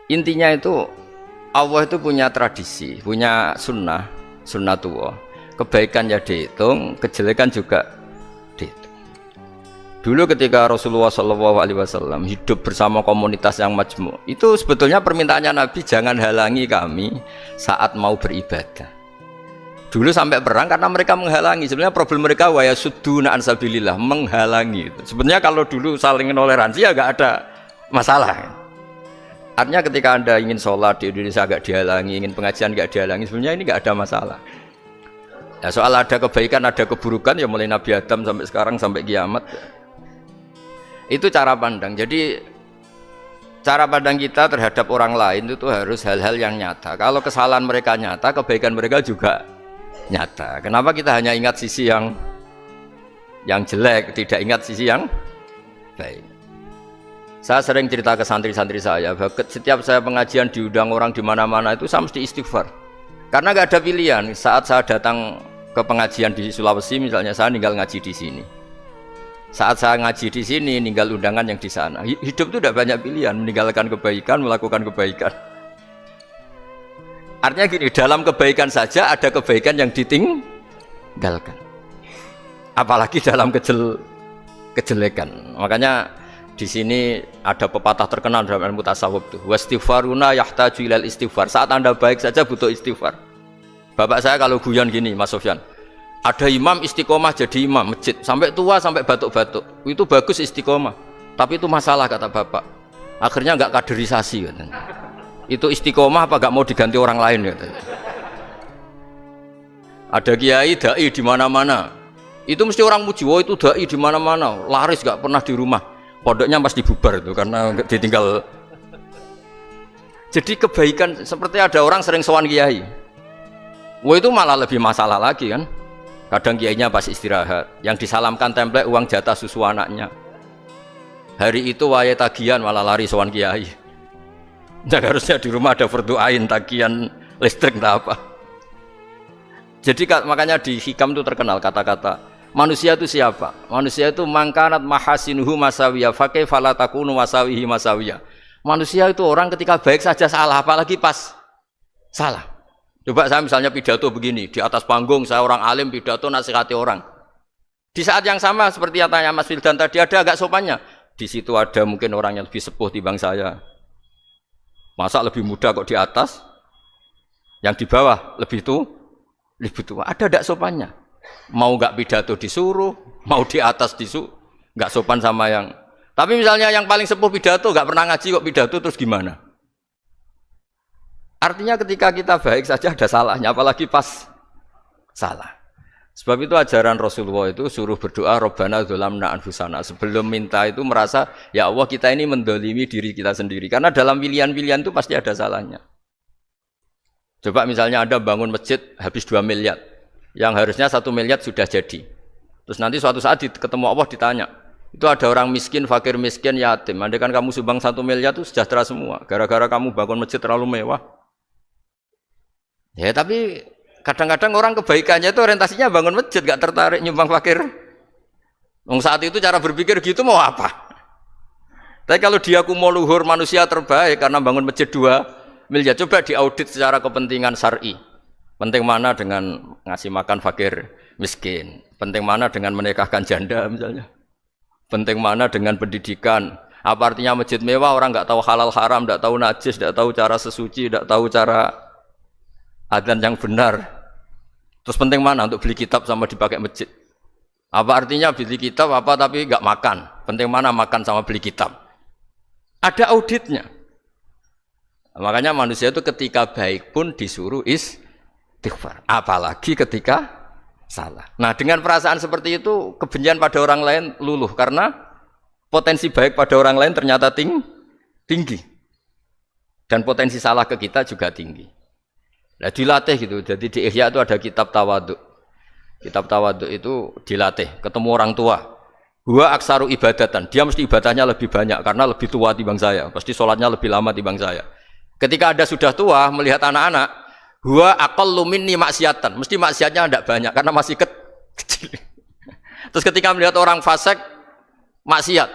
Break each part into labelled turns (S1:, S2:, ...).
S1: Intinya itu Allah itu punya tradisi, punya sunnah tua. Kebaikan ya dihitung, kejelekan juga dihitung. Dulu ketika Rasulullah SAW hidup bersama komunitas yang majmu', itu sebetulnya permintaannya Nabi, jangan halangi kami saat mau beribadah. Dulu sampai perang karena mereka menghalangi. Sebenarnya problem mereka wa yasudduna an sabilillah, menghalangi. Sebenarnya kalau dulu saling toleransi ya nggak ada masalah. Artinya ketika Anda ingin sholat di Indonesia agak dihalangi, ingin pengajian nggak dihalangi, sebenarnya ini nggak ada masalah. Ya, soal ada kebaikan, ada keburukan, ya mulai Nabi Adam sampai sekarang, sampai kiamat. Itu cara pandang. Jadi cara pandang kita terhadap orang lain itu harus hal-hal yang nyata. Kalau kesalahan mereka nyata, kebaikan mereka juga nyata. Kenapa kita hanya ingat sisi yang jelek, tidak ingat sisi yang baik? Saya sering cerita ke santri-santri saya, setiap saya pengajian diundang orang di mana-mana itu saya mesti istighfar. Karena nggak ada pilihan. Saat saya datang ke pengajian di Sulawesi misalnya, saya tinggal ngaji di sini. Saat saya ngaji di sini, tinggal undangan yang di sana. Hidup itu tidak banyak pilihan, meninggalkan kebaikan, melakukan kebaikan. Artinya gini, dalam kebaikan saja ada kebaikan yang ditinggalkan. Apalagi dalam kejelekan. Makanya di sini ada pepatah terkenal dalam ilmu tasawuf tuh, wastighfaruna yahtaju ilal istighfar. Saat Anda baik saja butuh istighfar. Bapak saya kalau guyon gini, Mas Sofyan, ada imam istiqomah jadi imam masjid sampai tua sampai batuk-batuk, itu bagus istiqomah, tapi itu masalah kata bapak, akhirnya nggak kaderisasi katanya. Itu istiqomah apa nggak mau diganti orang lain katanya. Ada kiai dai di mana-mana, itu mesti orang muji, oh itu dai di mana-mana, laris nggak pernah di rumah. Pondoknya pasti bubar itu karena ditinggal. Jadi kebaikan seperti ada orang sering sowan kiai. Wah itu malah lebih masalah lagi kan. Kadang kiainya pas istirahat, yang disalamkan template uang jatah susu anaknya. Hari itu waya tagihan malah lari sowan kiai. Nah, harusnya di rumah ada berdoain tagihan listrik entah apa. Jadi makanya di hikam itu terkenal kata-kata manusia itu siapa? Manusia itu mangkanat mahasinuhu masawiyah fakih falatakunu masawihi masawiyah. Manusia itu orang ketika baik saja salah, apalagi pas salah. Coba saya misalnya pidato begini, di atas panggung saya orang alim pidato nasihati orang. Di saat yang sama seperti yang tanya Mas Wildan tadi, ada agak sopannya. Di situ ada mungkin orang yang lebih sepuh dibanding saya. Masa lebih muda kok di atas? Yang di bawah lebih tua. Ada agak sopannya. Mau nggak pidato disuruh, mau di atas disuruh, nggak sopan sama yang. Tapi misalnya yang paling sepuh pidato nggak pernah ngaji kok pidato, terus gimana? Artinya ketika kita baik saja ada salahnya, apalagi pas salah. Sebab itu ajaran Rasulullah itu suruh berdoa Rabbana dzolamna anfusana. Sebelum minta itu merasa ya Allah kita ini mendolimi diri kita sendiri. Karena dalam pilihan-pilihan itu pasti ada salahnya. Coba misalnya Anda bangun masjid habis 2 miliar. Yang harusnya 1 miliar sudah jadi. Terus nanti suatu saat ketemu Allah ditanya, itu ada orang miskin, fakir miskin, yatim. Andai kan kamu sumbang 1 miliar itu sejahtera semua. Gara-gara kamu bangun masjid terlalu mewah. Ya tapi kadang-kadang orang kebaikannya itu orientasinya bangun masjid, gak tertarik nyumbang fakir. Saat itu cara berpikir gitu mau apa? Tapi kalau dia mau luhur manusia terbaik karena bangun masjid 2 miliar, coba diaudit secara kepentingan syar'i. Penting mana dengan ngasih makan fakir miskin? Penting mana dengan menikahkan janda misalnya? Penting mana dengan pendidikan? Apa artinya masjid mewah orang nggak tahu halal haram, nggak tahu najis, nggak tahu cara sesuci, nggak tahu cara adzan yang benar? Terus penting mana untuk beli kitab sama dipakai masjid? Apa artinya beli kitab apa tapi nggak makan? Penting mana makan sama beli kitab? Ada auditnya. Makanya manusia itu ketika baik pun disuruh istighfar, apalagi ketika salah. Nah dengan perasaan seperti itu kebencian pada orang lain luluh karena potensi baik pada orang lain ternyata tinggi dan potensi salah ke kita juga tinggi. Nah dilatih gitu. Jadi di Ihya itu ada kitab tawaduk. Kitab tawaduk itu dilatih ketemu orang tua. Huwa aksaru ibadatan, dia mesti ibadahnya lebih banyak karena lebih tua timbang saya, pasti sholatnya lebih lama timbang saya. Ketika Anda sudah tua melihat anak-anak, huwa aqallu minni maksiatan, mesti maksiatnya tidak banyak karena masih kecil. Terus ketika melihat orang fasik maksiat,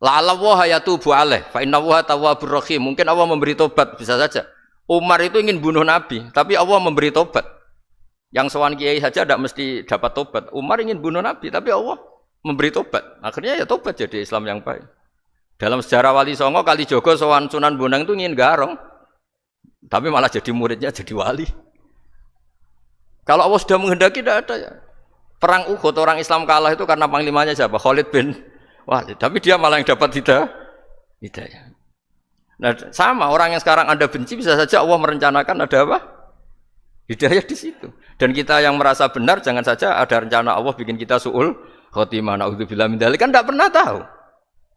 S1: La Allah yatubu alaih fa innallaha tawwabur rahim. Mungkin Allah memberi tobat, bisa saja. Umar itu ingin bunuh Nabi, tapi Allah memberi tobat. Yang sowan kiai saja tidak mesti dapat tobat. Umar ingin bunuh Nabi, tapi Allah memberi tobat. Akhirnya ya tobat jadi Islam yang baik. Dalam sejarah Wali Songo, Kalijogo sowan Sunan Bonang itu ingin garong, tapi malah jadi muridnya jadi wali. Kalau Allah sudah menghendaki tidak ada ya. Perang Uhud orang Islam kalah itu karena panglimanya siapa? Khalid bin Walid. Tapi dia malah yang dapat hidayah. Nah, sama orang yang sekarang Anda benci bisa saja Allah merencanakan ada apa? Hidayah di situ. Dan kita yang merasa benar jangan saja ada rencana Allah bikin kita su'ul khotimah. Na'udzubillah min dzalik, kan tidak pernah tahu.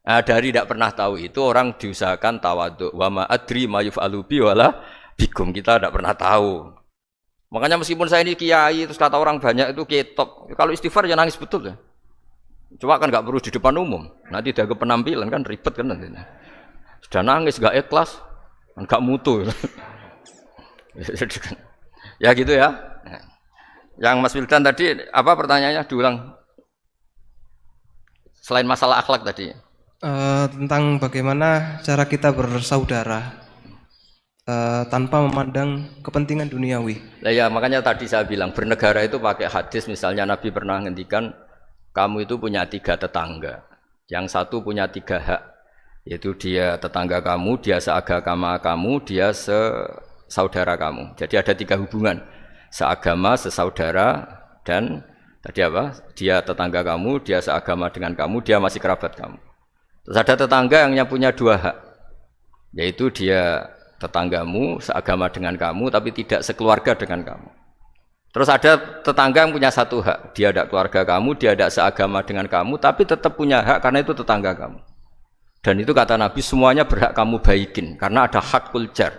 S1: Nah, dari tidak pernah tahu itu orang diusahakan tawadhu. Wa ma adri ma yuf'alu bi wala bikum. Kita tidak pernah tahu. Makanya meskipun saya ini kiai terus kata orang banyak itu ketok. Kalau istighfar ya nangis betul ya. Cuma kan nggak perlu di depan umum. Nanti ada penampilan kan ribet kan nanti. Sudah nangis nggak ikhlas, nggak mutu. Ya gitu ya. Yang Mas Wildan tadi apa pertanyaannya diulang? Selain masalah akhlak tadi.
S2: Tentang bagaimana cara kita bersaudara. Tanpa memandang kepentingan duniawi.
S1: Nah ya makanya tadi saya bilang bernegara itu pakai hadis, misalnya Nabi pernah ngendikan kamu itu punya 3 tetangga, yang satu punya 3 hak, yaitu dia tetangga kamu, dia seagama kamu, dia sesaudara kamu. Jadi ada 3 hubungan, seagama, sesaudara, dan tadi apa? Dia tetangga kamu, dia seagama dengan kamu, dia masih kerabat kamu. Terus ada tetangga yang punya 2 hak, yaitu dia tetanggamu seagama dengan kamu tapi tidak sekeluarga dengan kamu. Terus ada tetangga yang punya 1 hak, dia tidak keluarga kamu, dia tidak seagama dengan kamu tapi tetap punya hak karena itu tetangga kamu. Dan itu kata Nabi semuanya berhak kamu baikin karena ada hakul jar.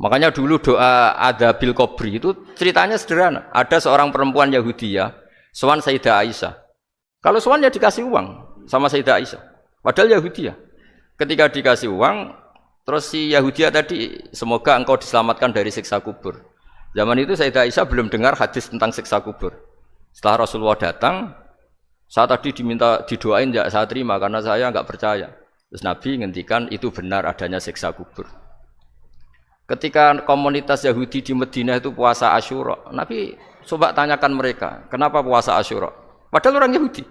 S1: Makanya dulu doa ada bil kubri itu ceritanya sederhana. Ada seorang perempuan Yahudiyah sowan Sayyidah Aisyah. Kalau sowan ya dikasih uang sama Sayyidah Aisyah. Padahal Yahudiyah. Ketika dikasih uang, terus si Yahudiyah tadi, semoga engkau diselamatkan dari siksa kubur. Zaman itu Sayyidah Aisyah belum dengar hadis tentang siksa kubur. Setelah Rasulullah datang, saya tadi diminta didoain, ya saya terima karena saya enggak percaya. Terus Nabi ngendikan itu benar adanya siksa kubur. Ketika komunitas Yahudi di Madinah itu puasa Asyura, Nabi coba tanyakan mereka, kenapa puasa Asyura? Padahal orang Yahudi.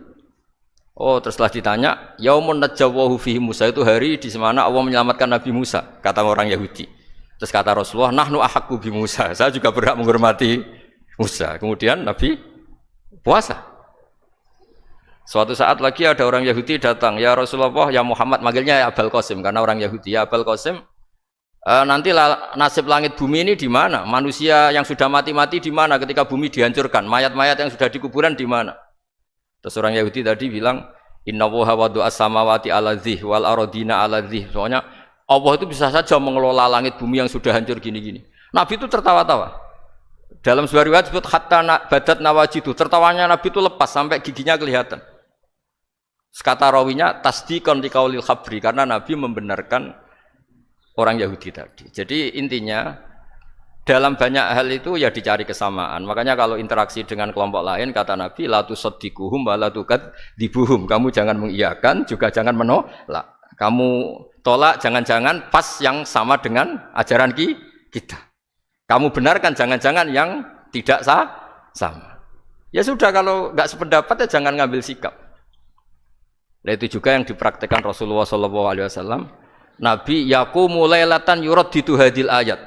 S1: Oh, terus setelah ditanya, yaumun najjawahu fihi Musa, itu hari di mana Allah menyelamatkan Nabi Musa, kata orang Yahudi. Terus kata Rasulullah, nahnu ahaqqu bi Musa, saya juga berhak menghormati Musa. Kemudian Nabi puasa. Suatu saat lagi ada orang Yahudi datang, ya Rasulullah, ya Muhammad, manggilnya ya Abul Qasim karena orang Yahudi. Ya Abul Qasim, nanti nasib langit bumi ini di mana? Manusia yang sudah mati-mati di mana ketika bumi dihancurkan? Mayat-mayat yang sudah di kuburan di mana? Terus orang Yahudi tadi bilang, innallaha wadu'as samawati ala dzih wal aradina ala dzih. Soalnya Allah itu bisa saja mengelola langit bumi yang sudah hancur gini-gini. Nabi itu tertawa-tawa. Dalam sebuah riwayat disebut hatta badat nawajidu, tertawanya Nabi itu lepas sampai giginya kelihatan. Kata rawinya tasdiqan liqaulil khabri, karena Nabi membenarkan orang Yahudi tadi. Jadi intinya dalam banyak hal itu ya dicari kesamaan. Makanya kalau interaksi dengan kelompok lain kata Nabi la tusaddiquhum wa la tukadzibuhum. Kamu jangan mengiyakan juga jangan menolak. Kamu tolak jangan-jangan pas yang sama dengan ajaran kita. Kamu benarkan jangan-jangan yang tidak sama. Ya sudah, kalau enggak sependapat ya jangan ngambil sikap. Nah, itu juga yang dipraktekkan Rasulullah SAW. Nabi yaqumu lailatan yuraddidu hadil ayat.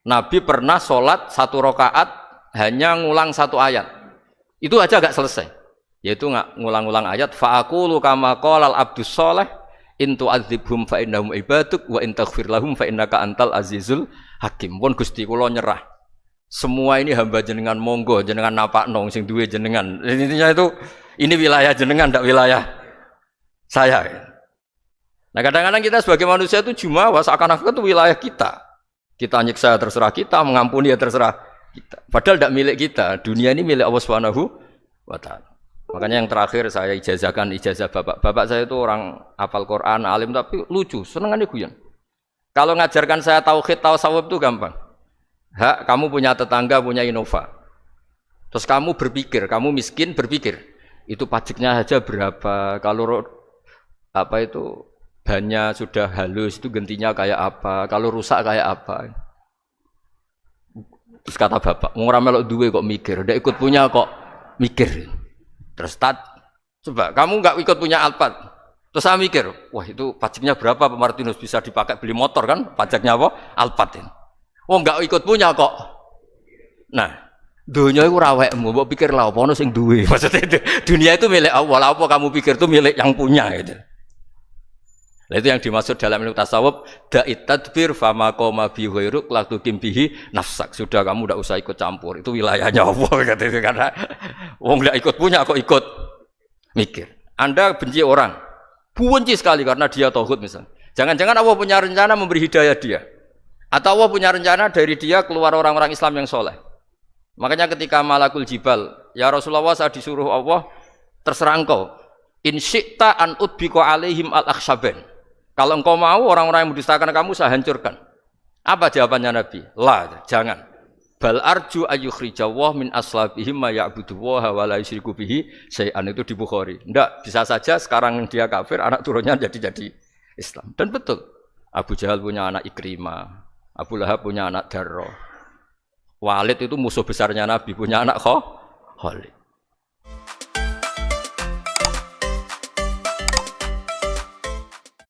S1: Nabi pernah sholat 1 rakaat hanya ngulang 1 ayat. Itu aja gak selesai. Yaitu ngulang-ngulang ayat. Fa'aqulu kama qalal abdus sholeh in tu'adzibhum fa innahum ibaduk wa in taghfir lahum fa innaka antal azizul hakim. Pun Gusti kula nyerah. Semua ini hamba jenengan, monggo jenengan napakno sing duwe jenengan. Intinya itu ini wilayah jenengan, ndak wilayah saya. Nah, kadang-kadang kita sebagai manusia itu jumawa seakan-akan itu wilayah kita. Kita nyiksa terserah kita, mengampuni ya terserah kita. Padahal tidak milik kita. Dunia ini milik Allah Subhanahu wa taala. Makanya yang terakhir saya ijazahkan ijazah bapak. Bapak saya itu orang hafal Quran, alim tapi lucu, senengannya guyon. Kalau ngajarkan saya tauhid, tasawuf itu gampang. Hak kamu punya tetangga, punya Innova. Terus kamu berpikir, kamu miskin berpikir, itu pajaknya aja berapa? Kalau apa itu bannya sudah halus itu gantinya kayak apa, kalau rusak kayak apa. Terus kata bapak, ora melok duwe kok mikir, ndak ikut punya kok mikir. Terus coba kamu nggak ikut punya Alphard. Terus saya mikir, wah itu pajaknya berapa Pak Martinus, bisa dipakai beli motor kan? Pajaknya apa? Alphard ini. Oh nggak ikut punya kok. Nah, dunia itu rawekmu, mbok pikir lah apa ono sing duwe. Maksudnya itu, dunia itu milik Allah, apa kamu pikir itu milik yang punya gitu. Nah, itu yang dimaksud dalam ilmu tasawuf, da'it tadbir fama qoma bi ghairuk la tuqimbihi nafsak. Sudah kamu tidak usah ikut campur, itu wilayahnya Allah gitu karena wong ndak ikut punya kok ikut mikir. Anda benci orang, benci sekali karena dia tauhid misalnya. Jangan-jangan Allah punya rencana memberi hidayah dia. Atau Allah punya rencana dari dia keluar orang-orang Islam yang soleh. Makanya ketika Malakul Jibal, ya Rasulullah saya disuruh Allah, terserah engkau. In syi'ta an udbiko alaihim al-akhshaban. Kalau engkau mau orang-orang yang mendustakan kamu saya hancurkan. Apa jawabannya Nabi? La, jangan. Bal arju ayyukhrijawah min aslabihim ma ya'budu wa la yusyriku bihi syai'an, itu di Bukhari. Enggak, bisa saja sekarang dia kafir, anak turunnya jadi Islam. Dan betul. Abu Jahal punya anak Ikrimah, Abu Lahab punya anak Darrah. Walid itu musuh besarnya Nabi, punya anak Khalid.